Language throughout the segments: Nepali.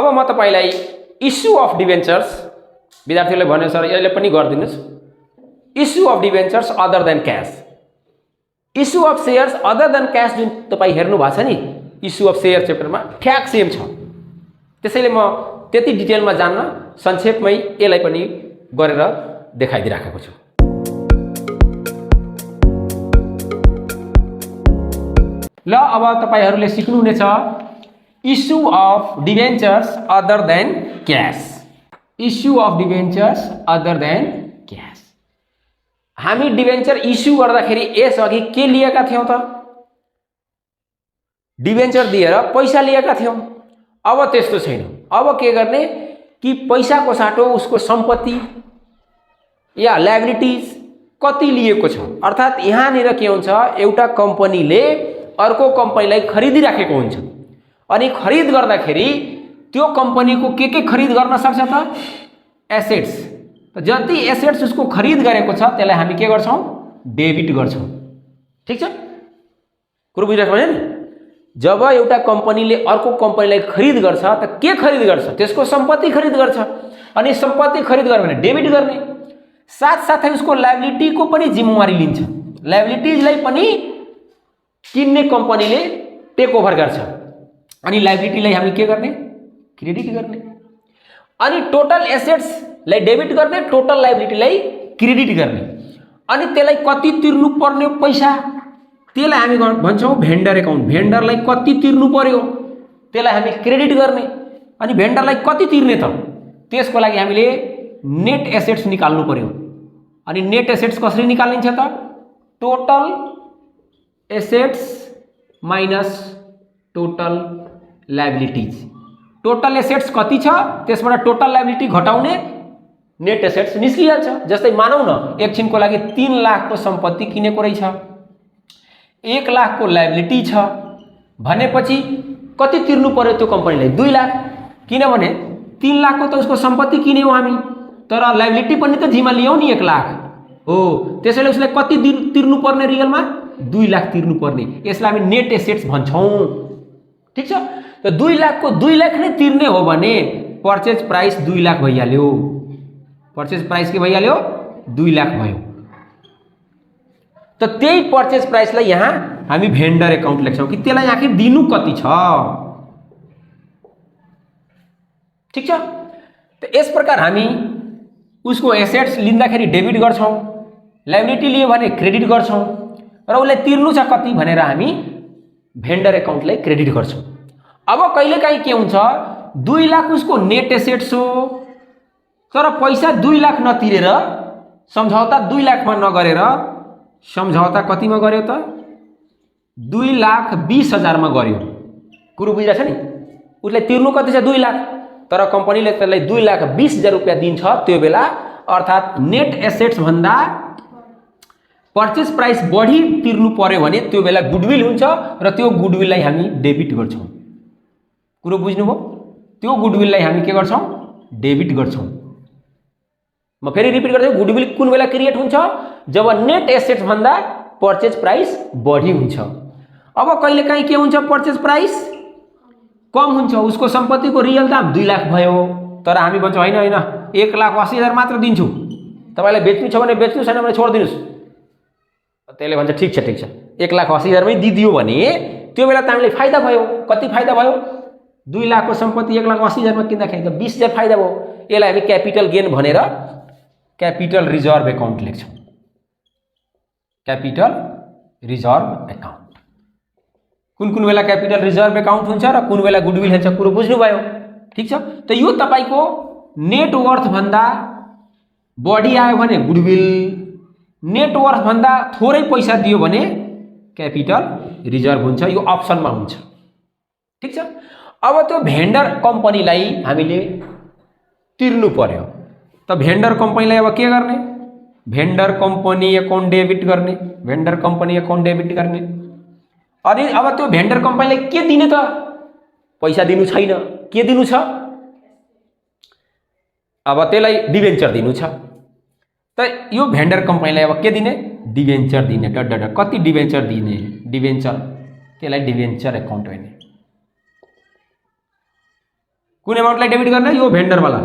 अब म तपाईलाई इस्यु अफ डिभेन्चर्स विद्यार्थीहरूले भन्यो सर यसले पनि गरिदिनुस् issue of debentures other than cash issue of shares other than cash जुन तपाई हेर्नु भएको छ नि इस्यु अफ सेयर च्याप्टरमा ठ्याक सेम छ त्यसैले म त्यति डिटेलमा जान्न संक्षेपमै यसलाई पनि गरेर देखाइदिराखेको छु ल अब तपाईहरुले सिक्नु हुनेछ issue of debentures other than cash issue of debentures other than cash हामी डिभेन्चर इस्यु गर्दाखेरि यसअघि के लिएका थियौं त डिभेन्चर दिएर पैसा लिएका थियौं अब त्यस्तो छैन अब के गर्ने कि पैसाको साटो उसको सम्पत्ति या लायबिलिटीज कति लिएको छ अर्थात यहाँ निर के हुन्छ एउटा कम्पनीले अर्को कम्पनीलाई खरिदी राखेको हुन्छ अनि खरिद गर्दाखेरि त्यो कम्पनीको के खरिद गर्न सक्छ त एसेट्स त जति एसेट्स उसको खरिद गरेको छ त्यसलाई हामी के गर्छौं डेबिट गर्छौं ठीक छ कुरो बुझिराख्नु भयो नि जब एउटा कम्पनीले अर्को कम्पनीलाई खरिद गर्छ त के खरिद गर्छ त्यसको सम्पत्ति खरिद गर्छ अनि सम्पत्ति खरिद गर्यो भने डेबिट गर्ने साथसाथै उसको लायबिलिटीको पनि जिम्मेवारी लिन्छ लायबिलिटीजलाई पनि किन्ने कम्पनीले टेक ओभर गर्छ अनि लायबिलिटीलाई हामी के गर्ने क्रेडिट गर्ने अनि टोटल एसेट्स लाई डेबिट गर्ने टोटल लायबिलिटीलाई क्रेडिट गर्ने अनि त्यसलाई कति तिर्नु पर्ने पैसा त्यसलाई हामी भन्छौं भेन्डर अकाउन्ट भेन्डरलाई कति तिर्नु पर्यो त्यसलाई हामी क्रेडिट गर्ने अनि भेन्डरलाई कति तिर्ने त त्यसको लागि हामीले नेट एसेट्स निकाल्नु पर्यो अनि नेट एसेट्स कसरी निकालिन्छ त total assets minus total liabilities total assets कति छ त्यसबाट टोटल लायबिलिटी घटाउने नेट एसेट्स निस्किहाल्छ जस्तै मानौ न एकछिनको लागि 3 लाख को सम्पत्ति किनेको रहेछ 1 लाख को लायबिलिटी छ भनेपछि कति तिर्नु पर्यो त्यो कम्पनीलाई 2 लाख किनभने 3 लाख को त उसको सम्पत्ति किन्यौ हामी तर लायबिलिटी पनि त जिम्मा लियौ नि 1 लाख हो त्यसैले उसले कति तिर्नु पर्ने रियलमा 2 लाख तिर्नु पर्ने यसलाई हामी नेट एसेट्स भन्छौं ठीक छ त 2 लाख को 2 लाख नै तिर्ने हो भने पर्चेज प्राइस 2 लाख भइहाल्यो पर्चेज प्राइस के भइहाल्यो 2 लाख भयो त त्यही पर्चेज प्राइसलाई यहाँ हामी भेन्डर अकाउन्ट लेख्छौं कि त्यसलाई आखिर दिनु कति छ ठीक छ त यस प्रकार हामी उसको एसेट्स लिँदाखेरि डेबिट गर्छौं लायबिलिटी लियो भने क्रेडिट गर्छौं र उसले तिर्नु छ कति भनेर हामी भेन्डर अकाउन्टलाई क्रेडिट गर्छौं अब कहिलेकाहीँ के हुन्छ 2 लाख उसको नेट एसेट्स हो तर पैसा 2 लाख नतिरेर सम्झौता 2 लाखमा नगरेर सम्झौता कतिमा गर्यो त 2,20,000 मा गर्यो कुरो बुझिरहेछ नि उसले तिर्नु कति छ 2 लाख तर कम्पनीले त्यसलाई 2,20,000 रुपैयाँ दिन्छ त्यो बेला अर्थात नेट एसेट्स भन्दा पर्चेज प्राइस बढी तिर्नु पर्यो भने त्यो बेला गुडविल हुन्छ र त्यो गुडविललाई हामी डेबिट गर्छौं कुरो बुझ्नुभयो त्यो गुडविललाई हामी के गर्छौं डेबिट गर्छौं म फेरि रिपिट गर्छु गुडविल कुन बेला क्रिएट हुन्छ जब नेट एसेट्स भन्दा पर्चेज प्राइस बढी हुन्छ अब कहिलेकाहीँ के हुन्छ पर्चेज प्राइस कम हुन्छ उसको सम्पत्तिको रियल दाम 2 लाख भयो तर हामी भन्छौं हैन हैन 1,80,000 मात्र दिन्छु तपाईलाई बेच्नु छ भने बेच्नु छैन भने छोड दिनुस् त्यसले भन्छ ठीक छ 1,80,000 मै दिदियो भने त्यो बेला त हामीलाई फाइदा भयो कति फाइदा भयो 2 लाख को सम्पत्ति 1,80,000 मा किन्दाखेरि त 20,000 फाइदा भयो यसलाई हामी क्यापिटल गेन भनेर कैपिटल रिजर्व अकाउंट लेख्छौं कैपिटल रिजर्व अकाउंट कुन बेला कैपिटल रिजर्व अकाउंट हुन्छ र कुन बेला गुडविल हुन्छ कुरो बुझ्नु भयो ठीक छ त यो तपाईको नेट वर्थ भन्दा बढी आयो भने गुडविल नेट वर्थ भन्दा थोरै पैसा दियो भने कैपिटल रिजर्व हुन्छ यो अप्सनमा हुन्छ ठीक छ अब त्यो भेन्डर कम्पनीलाई हामीले तिर्नु पर्यो त भेन्डर कम्पनीलाई अब के गर्ने भेन्डर कम्पनी अकाउन्ट डेबिट गर्ने भेन्डर कम्पनी अकाउन्ट डेबिट गर्ने अनि अब त्यो भेन्डर कम्पनीलाई के दिने त पैसा दिनु छैन के दिनु छ अब त्यसलाई डिबेन्चर दिनु छ त यो भेन्डर कम्पनीलाई अब के दिने डिबेन्चर दिने डट कति डिबेन्चर दिने डिबेन्चर त्यसलाई डिबेन्चर अकाउन्ट भन्ने कुन एमाउन्टलाई डेबिट गर्ने यो भेन्डरवाला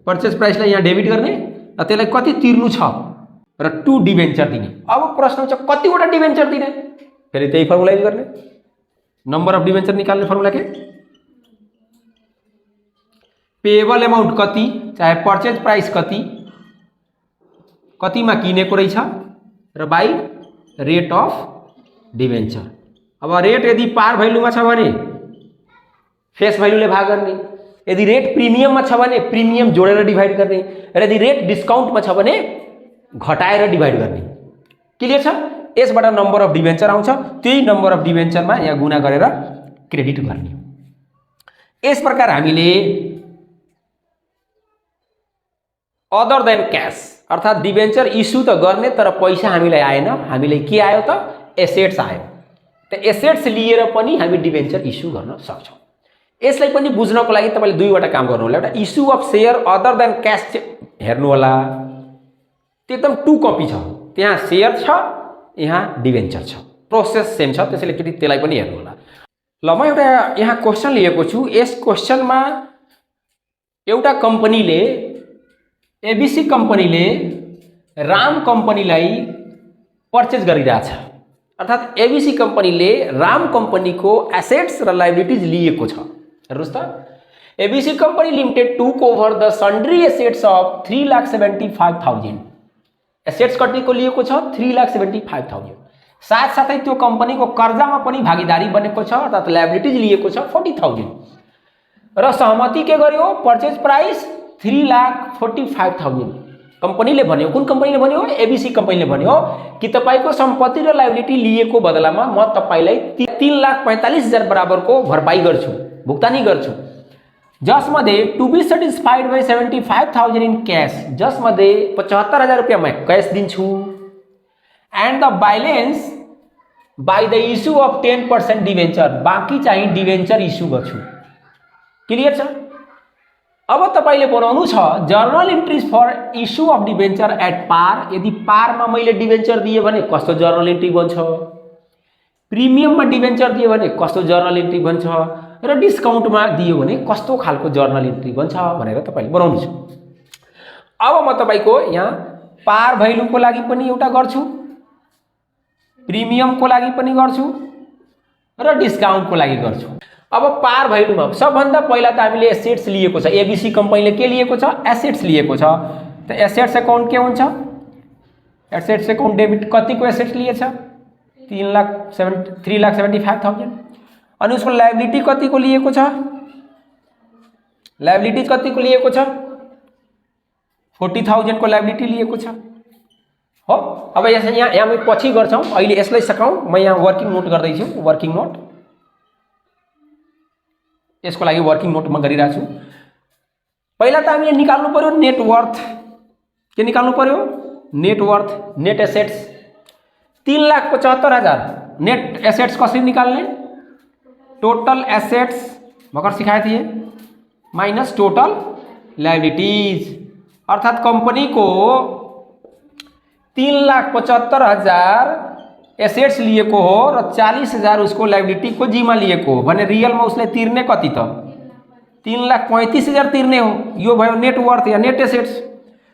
पर्चेज प्राइसलाई यहाँ डेबिट गर्ने र त्यसलाई कति तिर्नु छ र 2 डिभेन्चर दिने। अब प्रश्न छ कतिवटा डिभेन्चर दिने, फेरि त्यही फर्मुला युज गर्ने, नम्बर अफ डिभेन्चर निकाल्ने फर्मुला के पेएबल एमाउन्ट कति चाहे पर्चेज प्राइस कतिमा किनेको रहेछ र बाई रेट अफ डिभेन्चर। अब रेट यदि पार भ्यालुमा छ भने फेस भ्यालुले भाग गर्ने, यदि रेट प्रिमियममा छ भने प्रिमियम जोडेर डिभाइड गर्ने र यदि रेट डिस्काउन्टमा छ भने घटाएर डिभाइड गर्ने। क्लियर छ? यसबाट नम्बर अफ डिभेन्चर आउँछ, त्यही नम्बर अफ डिभेन्चरमा यहाँ गुणा गरेर क्रेडिट गर्ने। यस प्रकार हामीले अदर देन क्यास अर्थात् डिभेन्चर इस्यु त गर्ने तर पैसा हामीलाई आएन, हामीलाई के आयो त एसेट्स आयो। त एसेट्स लिएर पनि हामी डिभेन्चर इस्यु गर्न सक्छौँ। यसलाई पनि बुझ्नको लागि तपाईले दुईवटा काम गर्नु होला। एउटा issue of share other than cash हेर्नु होला, त्यो एकदम 2 कपी छ, त्यहाँ सेयर छ यहाँ डिभेन्चर छ, प्रोसेस सेम छ, त्यसैले फेरि त्यसलाई पनि हेर्नु होला। ल म एउटा यहाँ क्वेसन लिएको छु। यस क्वेसनमा एउटा कम्पनीले एबीसी कम्पनीले राम कम्पनीलाई पर्चेज गरिरहेछ, अर्थात् एबीसी कम्पनीले राम कम्पनीको एसेट्स र लायबिलिटीज लिएको छ। हेर्नुस् त, ABC company limited took over the sundry assets of 3,75,000। Assets कतिको लिएको छ 3,75,000। साथसाथै त्यो कम्पनीको कर्जामा पनि भागीदारी बनेको छ, अर्थात् लायबिलिटीज लिएको छ 40,000 र सहमति के गर्यो पर्चेज प्राइस 3,45,000। कम्पनीले भन्यो, कुन कम्पनीले भन्यो? एबीसी कम्पनीले भन्यो कि तपाईको सम्पत्ति र लायबिलिटी लिएको बदलामा म तपाईलाई 3,45,000 बराबरको भरपाई गर्छु, भुक्तानी गर्छु, जसमध्ये to be satisfied by 75,000 in cash, जसमध्ये 75,000 रुपियाँ म क्यास दिन्छु, and the balance by the issue of 10% debenture, बाँकी चाहिँ डिभेन्चर इस्यु गर्छु। क्लियर छ? अब तपाईले बनाउनु छ journal entries for issue of debenture at par. यदि पारमा मैले डिभेन्चर दिए भने कस्तो जर्नल इन्ट्री बन्छ, प्रिमियममा डिभेन्चर दियो भने कस्तो जर्नल इन्ट्री बन्छ र डिस्काउन्टमा दियो भने कस्तो खालको जर्नल इन्ट्री बन्छ भनेर तपाईले बनाउनु छ। अब म तपाईको यहाँ पार भ्यालुको लागि पनि एउटा गर्छु, प्रिमियमको लागि पनि गर्छु र डिस्काउन्टको लागि गर्छु। अब पार भ्यालुमा सबभन्दा पहिला त हामीले एसेट्स लिएको छ, एबीसी कम्पनीले के लिएको छ? एसेट्स लिएको छ। त एसेट्स अकाउन्ट के हुन्छ? एसेट्स अकाउन्ट डेबिट कतिको एसेट्स लिएछ? 3,75,000। अनि उसको लायबिलिटी कतिको लिएको छ? लायबिलिटी कतिको लिएको छ? 40,000 को लायबिलिटी लिएको छ हो। अब यहाँ हामी पछि गर्छौं, अहिले यसलाई सकाउँ। म यहाँ वर्किङ नोट गर्दै छु, वर्किङ नोट, यसको लागि वर्किङ नोट म गरिरहेको छु। पहिला त हामीले निकाल्नु पर्यो नेट वर्थ। के निकाल्नु पर्यो? Net worth, net assets 3,75,000। Net assets कसरी निकाल्ने? टोटल एसेट्स भर्खर सिकाए थिए माइनस टोटल लायबिलिटीज, अर्थात कंपनी को 3,75,000 एसेट्स लिएको हो र 40,000 उसको लायबिलिटी को जिम्मा लिएको हो भने रियल में उसले तिर्ने कति त 3,35,000 तिर्ने हो। यो भयो नेट वर्थ या नेट एसेट्स।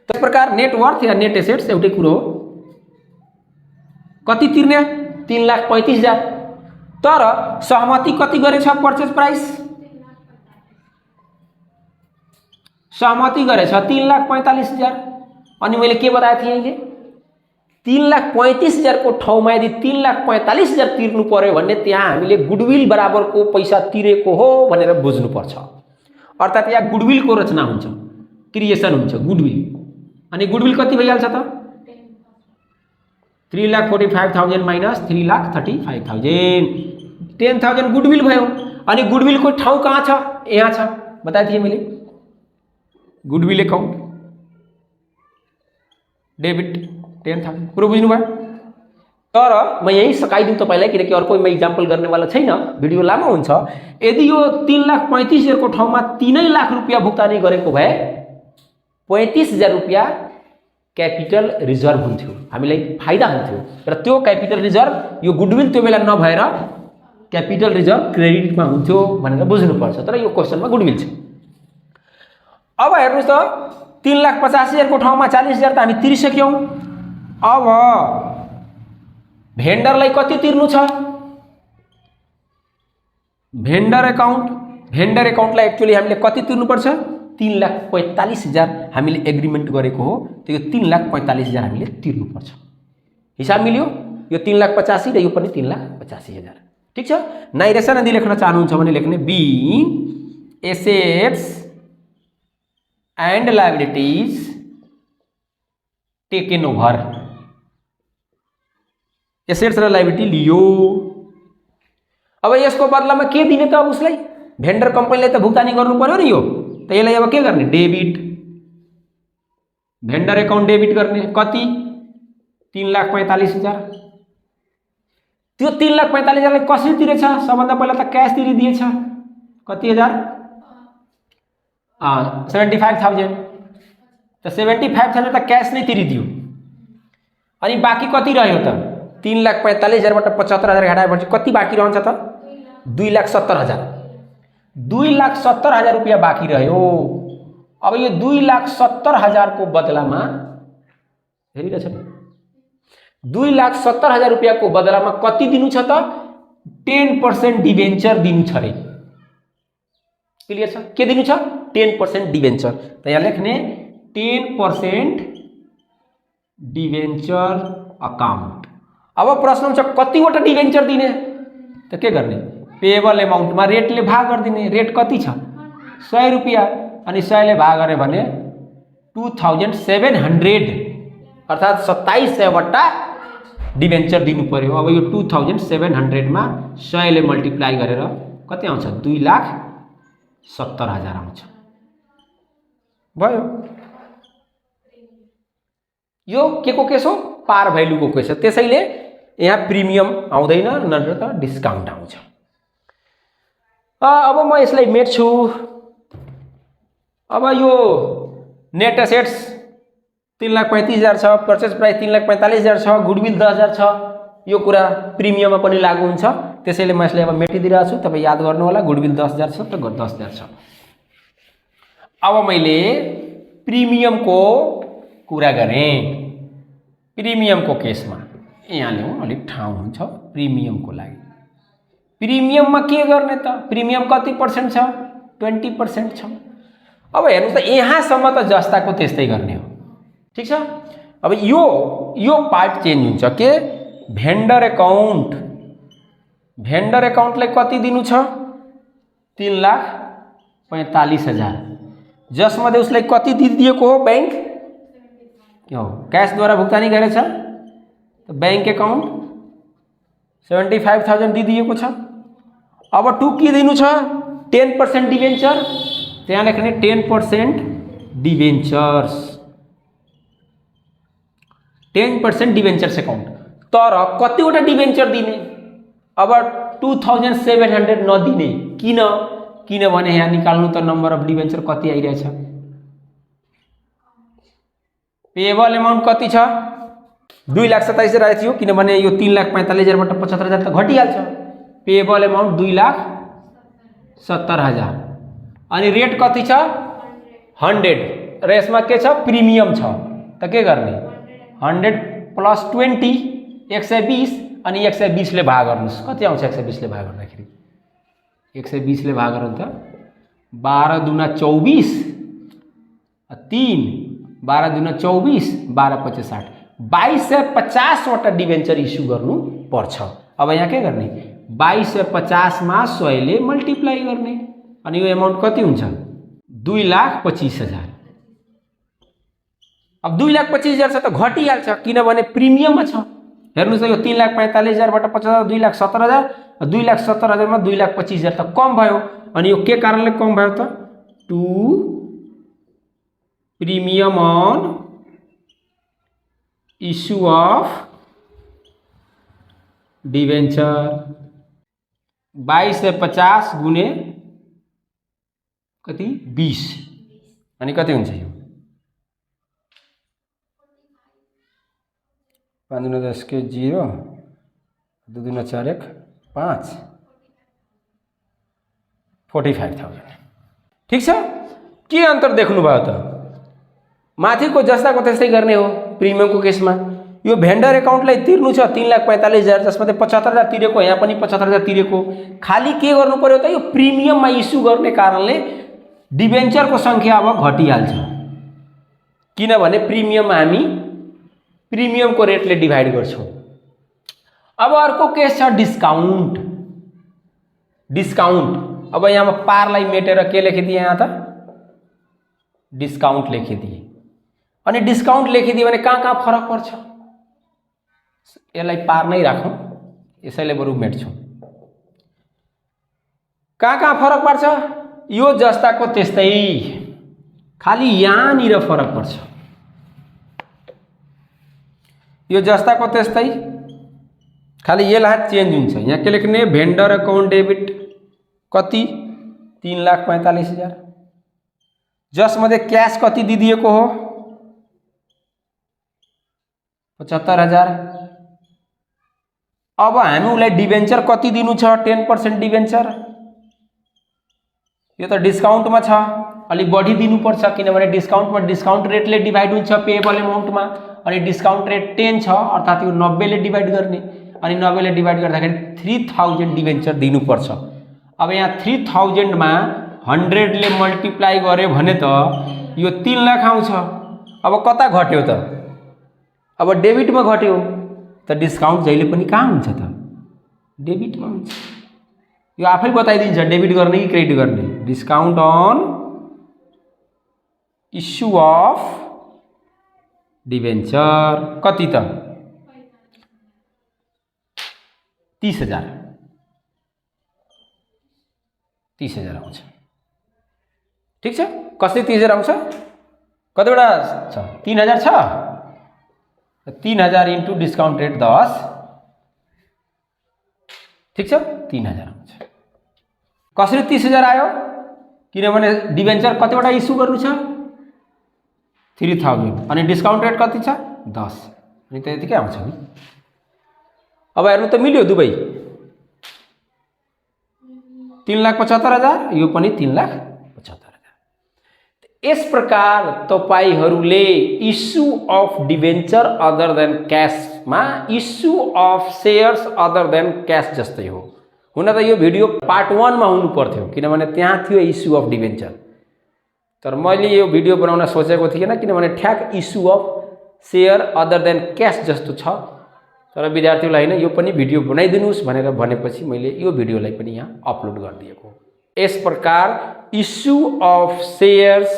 त्यस प्रकार नेट वर्थ या नेट एसेट्स एउटै कुरो हो। कति तिर्ने? 3,35,000। तर सहमति कति गरेछ? पर्चेज प्राइस सहमति गरेछ 3,45,000। अनि मैले के बताएको थिएँ अहिले? 3,35,000 को ठाउँमा यदि 3,45,000 तिर्नु पर्यो भने त्यहाँ हामीले गुडविल बराबरको पैसा तिरेको हो भनेर बुझ्नुपर्छ। अर्थात यहाँ गुडविल को रचना हुन्छ, क्रिएसन हुन्छ गुडविल। अनि गुडविल कति भइहाल्छ त? 3,45,000 माइनस 3,35,000, 10,000 गुडविल भयो। अनि गुडविल को ठाउँ कहाँ छ? यहाँ छ, बताएको थिएँ मैले। Goodwill account debit 10,000। कुरो बुझ्नुभयो? तर म यही सकाइदिउँ तपाईलाई, किनकि अर्को म इक्जाम्पल गर्नेवाला छैन, भिडियो लामो हुन्छ। यदि यो 3,35,000 को ठाउँमा 3 लाख रुपियाँ भुक्तानी गरेको भए 35,000 रुपियाँ क्यापिटल रिजर्भ हुन्थ्यो, हामीलाई फाइदा हुन्थ्यो। र त्यो क्यापिटल रिजर्भ यो गुडविल त्यो बेला नभएर क्यापिटल रिजर्भ क्रेडिटमा हुन्थ्यो भनेर बुझ्नुपर्छ। तर यो क्वेसनमा गुडविल छ। अब हेर्नुहोस् त 3,85,000 को ठाउँमा 40,000 त हामी तिरिसक्यौँ। अब भेन्डरलाई कति तिर्नु छ? भेन्डर एकाउन्टलाई एक्चुअली हामीले कति तिर्नुपर्छ? 3,45,000 हामीले एग्रिमेन्ट गरेको हो, त्यो 3,45,000 हामीले तिर्नुपर्छ। हिसाब मिल्यो? यो 3,85,000 र यो पनि 3,85,000। ठीक छ? नाइरेसन यदि लेख्न चाहनुहुन्छ भने लेख्ने being assets and liabilities taken over. Assets र लायबिलिटी लियो। अब यसको बदलामा के दिने त? अब उसलाई भेन्डर कम्पनीले त भुक्तानी गर्नु पर्यो नि यो, त यसलाई अब के गर्ने? डेबिट। भेन्डर एकाउन्ट डेबिट गर्ने। कति? 3,45,000। त्यो 3,45,000 लाई कसरी तिरेछ? सबभन्दा पहिला त क्यास तिरिदिएछ। कति हजार? 75,000। त 75,000 त क्यास नै तिरिदियो। अनि बाँकी कति रह्यो त? 3,45,000 बाट 75,000 घटाएपछि कति बाँकी रहन्छ त? 2,70,000। 2,70,000 रुपियाँ बाँकी रह्यो। अब यो 2,70,000 को बदलामा हेरिरहेछ नि, 2,70,000 रुपियाँ को बदलामा कति दिनु छ त? 10% डिभेन्चर दिनु छ रे। क्लियर छ? के दिनु छ? 10% डिभेन्चर। त यहाँ लेख्ने 10% डिभेन्चर अकाउन्ट। अब प्रश्न छ कतिवटा डिभेन्चर दिने? त के गर्ने? पेएबल एमाउन्टमा रेटले भाग गरिदिने। रेट कति छ? 100 रुपियाँ। अनि 100 ले भाग गरे भने 2,700 अर्थात् 2,700 वटा डिभेन्चर दिनु पर्यो। अब यो 2,700 मा 100 ले मल्टिप्लाई गरेर कति आउँछ? 2,70,000 आउँछ। भयो। यो के को केस हो? पार भ्यालुको केस हो। त्यसैले यहाँ प्रिमियम आउँदैन, नत्र त डिस्काउन्ट आउँछ। अब म यसलाई मेट्छु। अब यो नेट एसेट्स 3,35,000 छ, पर्चेज प्राइस 3,45,000 छ, गुडविल 10,000 छ। यो कुरा प्रिमियममा पनि लागू हुन्छ। त्यसैले म यसलाई अब मेटिदिरहेको छु। तपाईँ याद गर्नु होला, गुडविल 10,000 छ त 10,000 छ। अब मैले प्रिमियमको कुरा गरेँ। प्रिमियमको केसमा यहाँ ल्याउँ, अलिक ठाउँ हुन्छ प्रिमियमको लागि। प्रिमियममा के गर्ने त? प्रिमियम कति पर्सेन्ट छ? 20% छ। अब हेर्नुहोस् त, यहाँसम्म त जस्ताको त्यस्तै गर्ने हो। ठीक छ? अब यो पार्ट चेन्ज हुन्छ के? भेन्डर एकाउन्टलाई कति दिनु छ? 3,45,000। जसमध्ये उसलाई कति दिएको हो? बैंक के हो? क्यासद्वारा भुक्तानी गरेछ। बैंक एकाउन्ट 75,000 दिइदिएको छ। अब 2 के दिनु छ? 10% डिभेन्चर। त्यहाँ लेख्ने 10% डिभेन्चर्स। 10% debentures account. तर कतिवटा डिभेन्चर दिने? अब 2,700 नदिने। किनभने यहाँ निकाल्नु त नम्बर अफ डिभेन्चर कति आइरहेछ। पेएबल एमाउन्ट कति छ? 2,27,000 आएको थियो, किनभने यो 3,45,000 बाट 75,000 त घटिहाल्छ। Payable amount 2,70,000। अनि रेट कति छ? 100। र यसमा के छ? प्रिमियम छ। त के गर्ने? 100 + 20 120। अनि 120 ले भाग गर्नुस्। कति आउँछ 120 ले भाग गर्दाखेरि? 120 ले भाग गर्नु त 12 दूना 24 3 12 दूना 24 12 × 5 = 60। 2,250 वटा डिभेन्चर इस्यु गर्नु पर्छ। अब यहाँ के गर्ने? 2,250 मा 100 ले मल्टिप्लाई गर्ने। अनि यो एमाउन्ट कति हुन्छ? 2,25,000। अब 2,25,000 छ त घटिहाल्छ, किनभने प्रिमियममा छ। हेर्नुस् त, यो 3,45,000 बाट 50,000 2,70,000। 2,70,000 मा 2,25,000 त कम भयो। अनि यो के कारणले कम भयो त? To premium on issue of debenture. 2,250 गुणे कति? 20। अनि कति हुन्छ यो? 5 दूना 10 के 0 2 दूना 4 1 5 45,000। ठीक छ? के अन्तर देख्नुभयो त? माथिको जस्ताको त्यस्तै गर्ने हो प्रिमियमको केसमा। यो भेन्डर एकाउन्टलाई तिर्नु छ 3,45,000, जसमध्ये 75,000 तिरेको, यहाँ पनि 75,000 तिरेको। खाली के गर्नु पर्यो त? यो प्रिमियममा इस्यु गर्ने कारणले डिबेन्चरको सङ्ख्या अब घटिहाल्छ, किनभने प्रिमियममा हामी प्रिमियमको रेटले डिभाइड गर्छौँ। अब अर्को केस छ डिस्काउन्ट। डिस्काउन्ट अब यहाँ पारलाई मेटेर के लेखिदिएँ? यहाँ त डिस्काउन्ट लेखिदिएँ। अनि डिस्काउन्ट लेखिदियो भने कहाँ फरक पर्छ? यसलाई पार नै राखौँ, यसैले बरु मेट्छौँ। कहाँ फरक पर्छ? यो जस्ताको त्यस्तै, खाली यहाँनिर फरक पर्छ। यो जस्ताको त्यस्तै, खाली यसलाई चेन्ज हुन्छ। यहाँ के लेख्ने? भेन्डर अकाउन्ट डेबिट कति? 3,45,000, जसमध्ये क्यास कति दिदिएको हो? 75,000। अब हामी उसलाई डिबेन्चर कति दिनु छ? 10% डिबेन्चर। यो त डिस्काउन्टमा छ, अलिक बढी दिनुपर्छ, किनभने डिस्काउन्टमा डिस्काउन्ट रेटले डिभाइड हुन्छ पेएबल एमाउन्टमा। अनि डिस्काउन्ट रेट 10 छ, अर्थात् यो 90 ले डिभाइड गर्ने। अनि 90 ले डिभाइड गर्दाखेरि 3,000 डिबेन्चर दिनुपर्छ। अब यहाँ 3,000 मा 100 ले मल्टिप्लाई गऱ्यो भने त यो 3 लाख आउँछ। अब कता घट्यो त? अब डेबिटमा घट्यो त डिस्काउन्ट जहिले पनि कहाँ हुन्छ त? डेबिटमा हुन्छ। यो आफै बताइदिन्छ डेबिट गर्ने कि क्रेडिट गर्ने। Discount on issue of debenture कति त? 30,000। 30,000 आउँछ। ठिक छ? कसरी 30,000 आउँछ? कतिवटा छ? 3,000 छ। 3,000 इन्टु डिस्काउन्ट रेट 10, ठिक छ? 3,000 आउँछ। कसरी 30,000 आयो? किनभने डिबेन्चर कतिवटा इस्यु गर्नु छ? 3,000। अनि डिस्काउन्ट रेट कति छ? 10। अनि त्यतिकै आउँछ नि। अब हेर्नु त मिल्यो दुवै। 3,75,000, यो पनि 3,75,000। यस प्रकार तपाईहरूले issue of debenture other than क्याशमा issue of shares other than cash जस्तै हो। हुन त यो भिडियो पार्ट 1 मा हुनु पर्थ्यो, किनभने त्यहाँ थियो इस्यु अफ डिबेन्चर। तर मैले यो भिडियो बनाउन सोचेको थिएन, किनभने ठ्याक issue of share other than cash जस्तो छ। तर विद्यार्थीलाई हैन यो पनि भिडियो बनाइदिनुस् भनेर भनेपछि मैले यो भिडियोलाई पनि यहाँ अपलोड गरिदिएको। यस प्रकार issue of shares,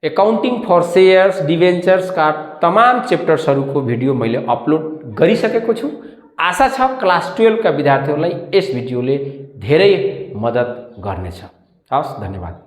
accounting for shares, debentures का तमाम चैप्टर्सहरूको भिडियो मैले अपलोड गरिसकेको छु। आशा छ क्लास 12 का विद्यार्थीहरूलाई यस भिडियोले धेरै मद्दत गर्नेछ। हवस्, धन्यवाद।